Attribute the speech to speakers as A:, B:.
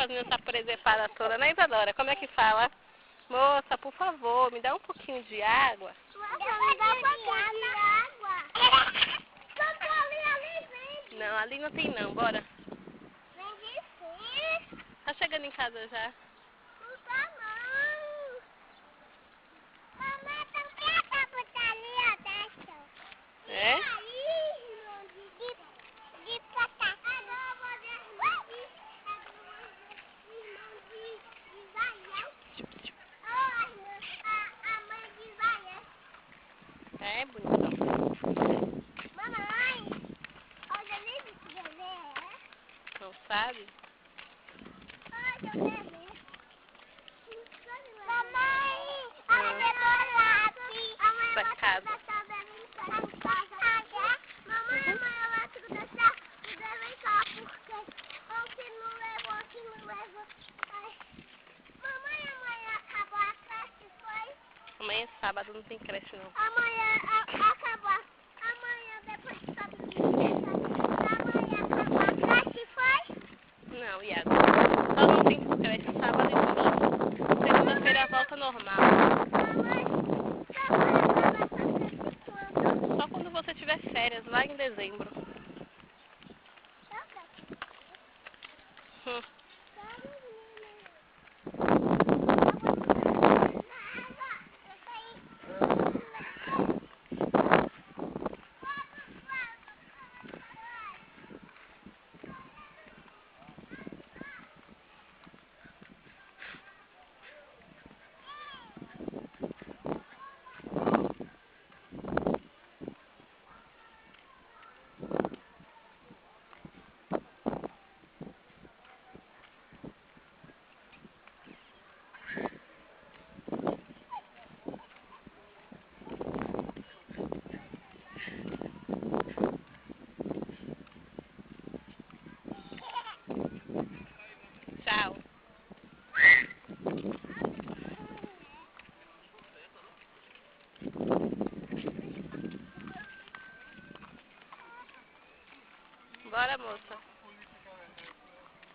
A: meninas tá preservada toda, né, Isadora? Como é que fala? Moça, por favor, me dá um pouquinho de água.
B: Me dá um pouquinho de água.
A: Não, ali não tem não, bora.
B: Vem sim.
A: Tá chegando em casa já.
B: Não tá não. Mamãe, também tá por ali, ó, deixa.
A: É?
B: Aí, irmão, de patá. Agora eu vou ver irmão de Israel. A mãe de Israel.
A: É, bonitão.
B: Mamãe, hoje eu nem vi esse bebê.
A: Não sabe?
B: Hoje eu bebê. Mamãe, a bebê lápis. Amanhã eu
A: Sacada.
B: vou deixar o bebê em casa. Mamãe, amanhã eu vou deixar o bebê em casa. Porque o que não levou. Ai. Mamãe, amanhã acabou a creche, foi?
A: Amanhã é sábado, não tem creche não.
B: Amanhã acabou. Amanhã depois que sobe o dia. Amanhã acabou a creche, foi?
A: Não, Iago. Só não tem creche sábado e domingo. Segunda-feira volta normal.
B: Mamãe, acaba essa creche quando?
A: Só quando você tiver férias, lá em dezembro.
B: Eu quero.
A: Hum. Tchau. Bora, moça.